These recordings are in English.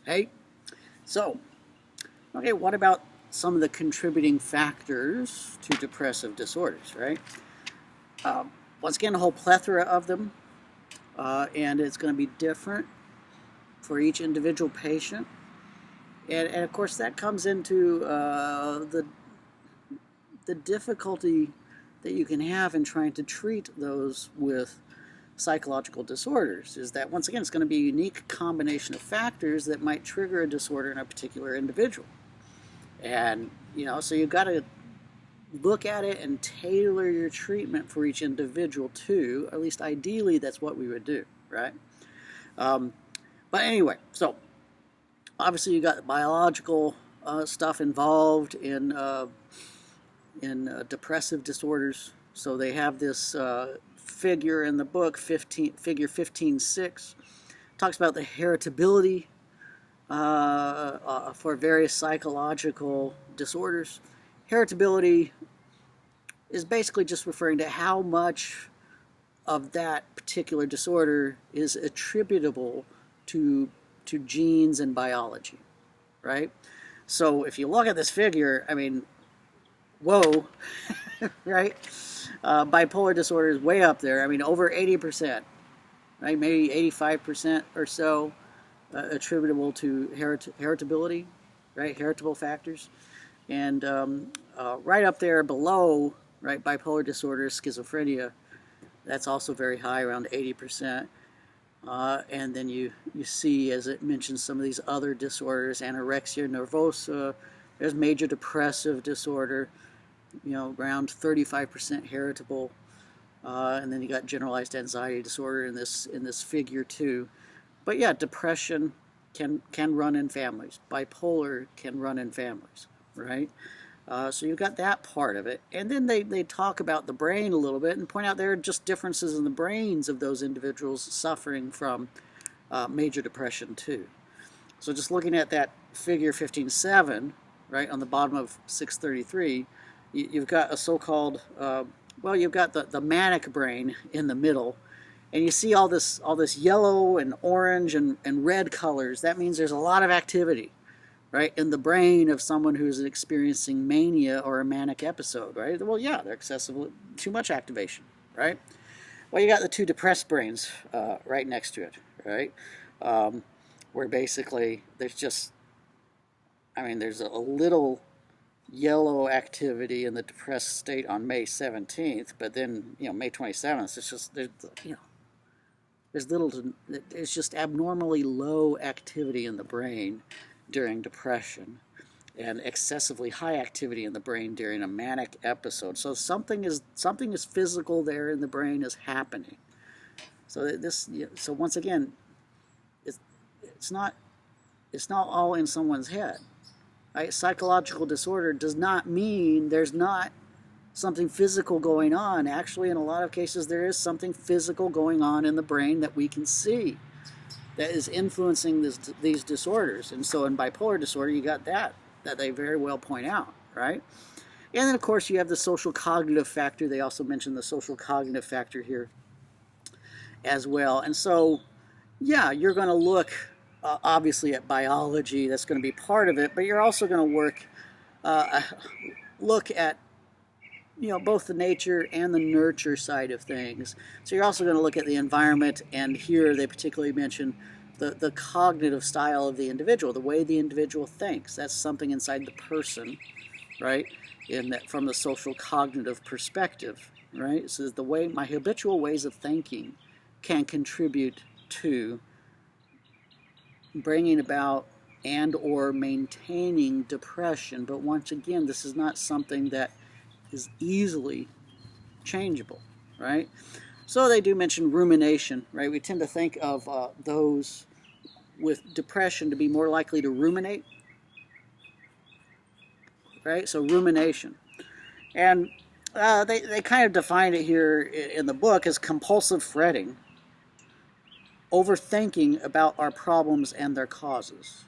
Hey, so, okay, what about some of the contributing factors to depressive disorders, right? Once again, a whole plethora of them, and it's going to be different for each individual patient. And of course, that comes into the difficulty that you can have in trying to treat those with psychological disorders is that once again it's going to be a unique combination of factors that might trigger a disorder in a particular individual. And, so you've got to look at it and tailor your treatment for each individual too. At least ideally, that's what we would do, right? Um, but anyway, so obviously you got the biological stuff involved in depressive disorders. So they have this figure in the book, figure 15.6, talks about the heritability for various psychological disorders. Heritability is basically just referring to how much of that particular disorder is attributable to genes and biology, right? So if you look at this figure, I mean, whoa, right? Bipolar disorder is way up there. I mean, over 80%, right? Maybe 85% or so attributable to heritability, right? Heritable factors. And right up there below, right, bipolar disorder, schizophrenia, that's also very high, around 80%. And then you see, as it mentions some of these other disorders, anorexia nervosa, there's major depressive disorder, around 35% heritable. And then you got generalized anxiety disorder in this figure too. But yeah, depression can run in families. Bipolar can run in families, right? So you've got that part of it. And then they talk about the brain a little bit and point out there are just differences in the brains of those individuals suffering from major depression too. So just looking at that figure 15.7, right, on the bottom of 633, you've got a so-called, you've got the manic brain in the middle, and you see all this yellow and orange and red colors. That means there's a lot of activity, right, in the brain of someone who's experiencing mania or a manic episode, right? Well, yeah, they're excessively too much activation, right? Well, you got the two depressed brains right next to it, right? Where basically there's a little yellow activity in the depressed state on May 17th, but then, May 27th, it's just, there's just abnormally low activity in the brain during depression and excessively high activity in the brain during a manic episode. So something is physical there in the brain is happening. So once again, it's not all in someone's head. Right? Psychological disorder does not mean there's not something physical going on. Actually, in a lot of cases, there is something physical going on in the brain that we can see that is influencing these disorders. And so in bipolar disorder, you got that they very well point out, right? And then, of course, you have the social cognitive factor. They also mention the social cognitive factor here as well. And so, yeah, you're going to look obviously at biology. That's going to be part of it, but you're also going to look at both the nature and the nurture side of things. So you're also going to look at the environment, and here they particularly mention the cognitive style of the individual, the way the individual thinks. That's something inside the person, right? From the social cognitive perspective, right? So the way my habitual ways of thinking can contribute to bringing about and or maintaining depression. But once again, this is not something that is easily changeable, right? So they do mention rumination, right? We tend to think of those with depression to be more likely to ruminate, right? So rumination. And they kind of define it here in the book as compulsive fretting, overthinking about our problems and their causes.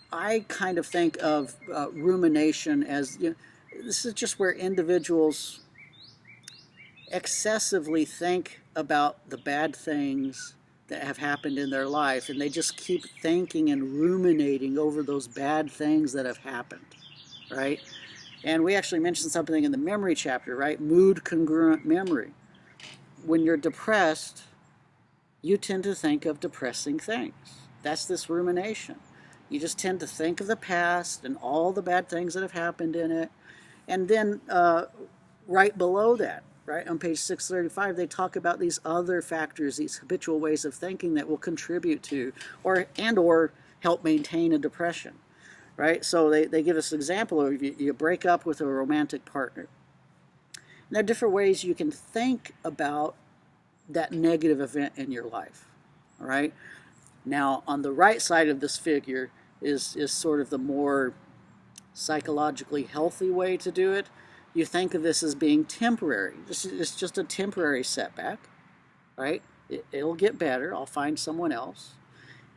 I kind of think of rumination as, this is just where individuals excessively think about the bad things that have happened in their life, and they just keep thinking and ruminating over those bad things that have happened, right? And we actually mentioned something in the memory chapter, right? Mood congruent memory. When you're depressed, you tend to think of depressing things. That's this rumination. You just tend to think of the past and all the bad things that have happened in it. And then right below that, right on page 635, they talk about these other factors, these habitual ways of thinking that will contribute to or help maintain a depression, right? So they give us an example of you break up with a romantic partner. And there are different ways you can think about that negative event in your life, all right? Now, on the right side of this figure is sort of the more psychologically healthy way to do it. You think of this as being temporary. It's just a temporary setback, right? It'll get better. I'll find someone else.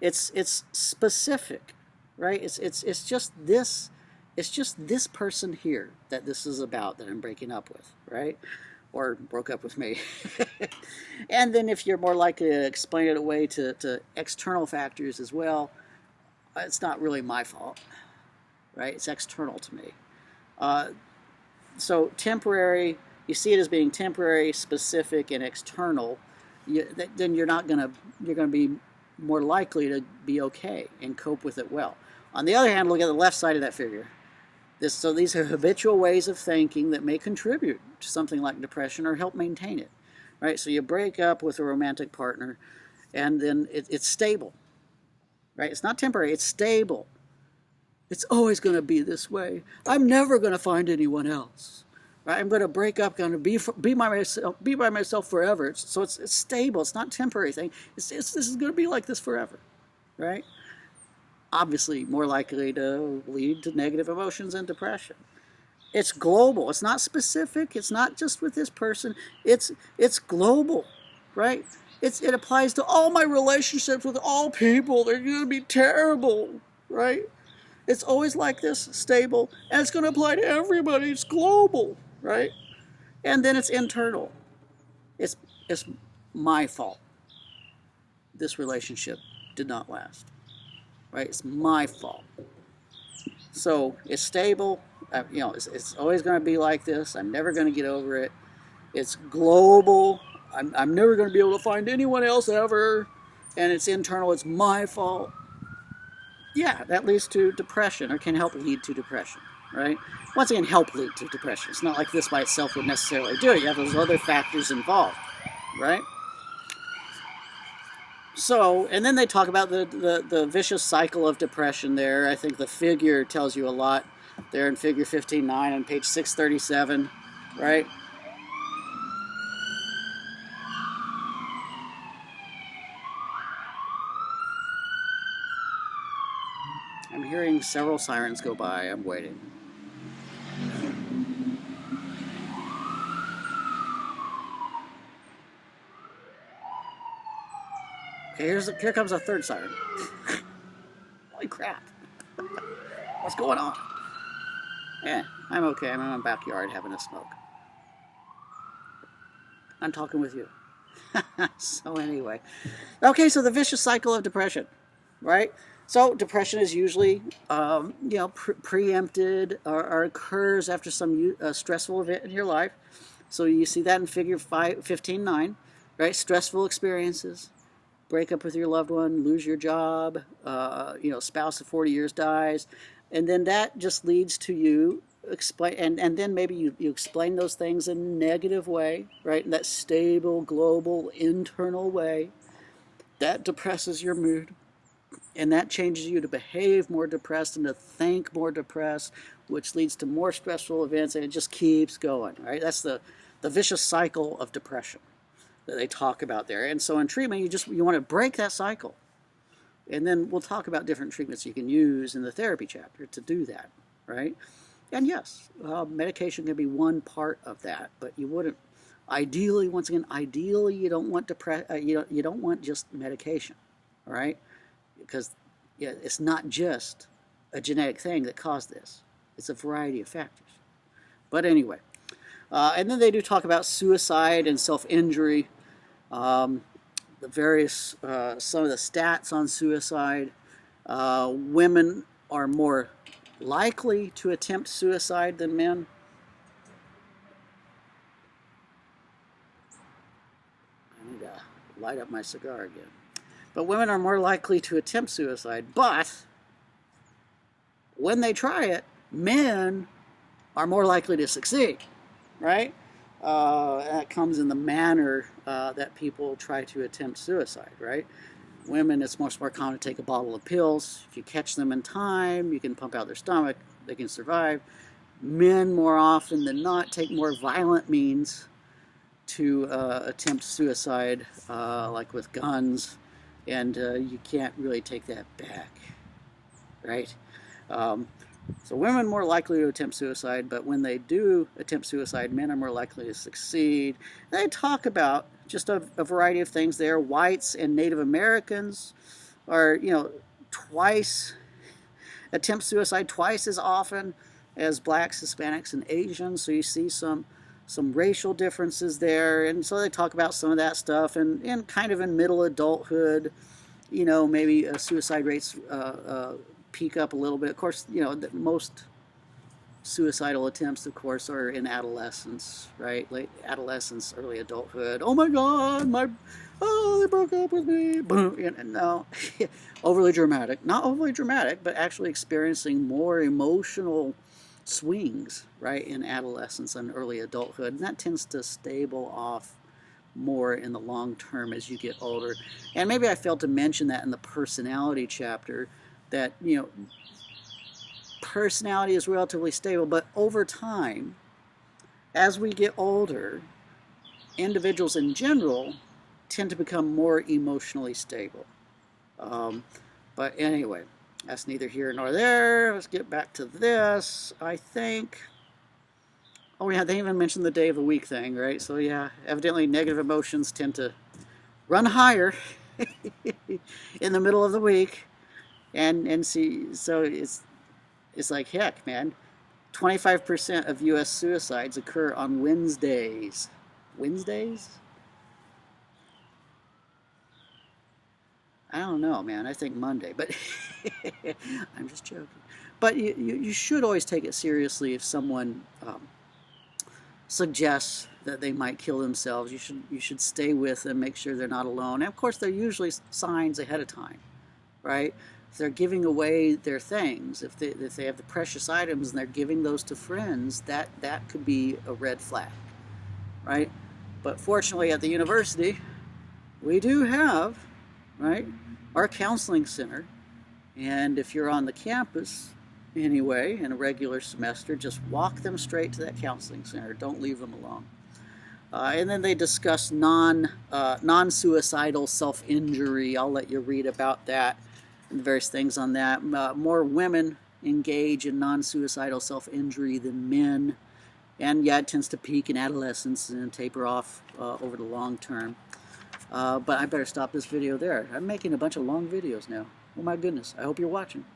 It's specific, right? It's just this person here that this is about that I'm breaking up with, right? Or broke up with me. And then if you're more likely to explain it away to external factors as well, it's not really my fault, right? It's external to me. So temporary, you see it as being temporary, specific, and external, then you're going to be more likely to be okay and cope with it well. On the other hand, look at the left side of that figure. So these are habitual ways of thinking that may contribute to something like depression or help maintain it, right? So you break up with a romantic partner, and then it's stable, right? It's not temporary, it's stable. It's always going to be this way. I'm never going to find anyone else, right? I'm going to break up, going to be by myself forever. So it's stable. It's not a temporary thing. This is going to be like this forever, right? Obviously more likely to lead to negative emotions and depression. It's global. It's not specific. It's not just with this person. It's global, right? It applies to all my relationships with all people. They're going to be terrible, right? It's always like this, stable, and it's going to apply to everybody. It's global, right? And then it's internal. It's my fault. This relationship did not last. Right? It's my fault. So it's stable. It's always going to be like this. I'm never going to get over it. It's global. I'm never going to be able to find anyone else ever. And it's internal. It's my fault. Yeah, that leads to depression, or can help lead to depression, right? Once again, help lead to depression. It's not like this by itself would necessarily do it. You have those other factors involved, right? So, and then they talk about the vicious cycle of depression there. I think the figure tells you a lot there in figure 15.9 on page 637, right? I'm hearing several sirens go by. I'm waiting. Okay, here comes a third siren. Holy crap. What's going on? Yeah, I'm okay. I'm in my backyard having a smoke. I'm talking with you. So anyway. Okay, so the vicious cycle of depression, right? So depression is usually, preempted or occurs after some stressful event in your life. So you see that in figure 15.9, right? Stressful experiences. Break up with your loved one, lose your job, spouse of 40 years dies, and then that just leads to you explain, and then maybe you explain those things in a negative way, right? In that stable, global, internal way, that depresses your mood, and that changes you to behave more depressed and to think more depressed, which leads to more stressful events, and it just keeps going, right? That's the vicious cycle of depression that they talk about there. And so in treatment, you want to break that cycle. And then we'll talk about different treatments you can use in the therapy chapter to do that, right? And yes, medication can be one part of that, but you wouldn't. Ideally, once again, you don't want you don't want just medication, all right? Because it's not just a genetic thing that caused this. It's a variety of factors. But anyway. And then they do talk about suicide and self-injury. the various, some of the stats on suicide. Women are more likely to attempt suicide than men. I need to light up my cigar again. But women are more likely to attempt suicide. But when they try it, men are more likely to succeed, right? That comes in the manner that people try to attempt suicide, right? Women, it's much more common to take a bottle of pills. If you catch them in time, you can pump out their stomach, they can survive. Men, more often than not, take more violent means to attempt suicide, like with guns, and you can't really take that back, right? So women are more likely to attempt suicide, but when they do attempt suicide, men are more likely to succeed. They talk about just a variety of things there. Whites and Native Americans are, attempt suicide twice as often as blacks, Hispanics, and Asians. So you see some racial differences there. And so they talk about some of that stuff. And kind of in middle adulthood, maybe suicide rates peak up a little bit. Of course, most suicidal attempts, of course, are in adolescence, right? Late adolescence, early adulthood. Oh my God, they broke up with me. Boom. No, overly dramatic. Not overly dramatic, but actually experiencing more emotional swings, right, in adolescence and early adulthood. And that tends to stable off more in the long term as you get older. And maybe I failed to mention that in the personality chapter, that, personality is relatively stable, but over time, as we get older, individuals in general tend to become more emotionally stable. But anyway, that's neither here nor there. Let's get back to this, I think. Oh yeah, they even mentioned the day of the week thing, right? So yeah, evidently negative emotions tend to run higher in the middle of the week. And see, so it's like, heck, man, 25% of U.S. suicides occur on Wednesdays. Wednesdays? I don't know, man. I think Monday, but I'm just joking. But you should always take it seriously if someone suggests that they might kill themselves. You should stay with them, make sure they're not alone. And of course, there are usually signs ahead of time, right? If they're giving away their things, if they have the precious items and they're giving those to friends, that could be a red flag, right? But fortunately at the university, we do have, right, our counseling center. And if you're on the campus anyway, in a regular semester, just walk them straight to that counseling center. Don't leave them alone. And then they discuss non-suicidal self-injury. I'll let you read about that and various things on that. More women engage in non-suicidal self-injury than men. And yeah, it tends to peak in adolescence and taper off over the long term. But I better stop this video there. I'm making a bunch of long videos now. Oh my goodness. I hope you're watching.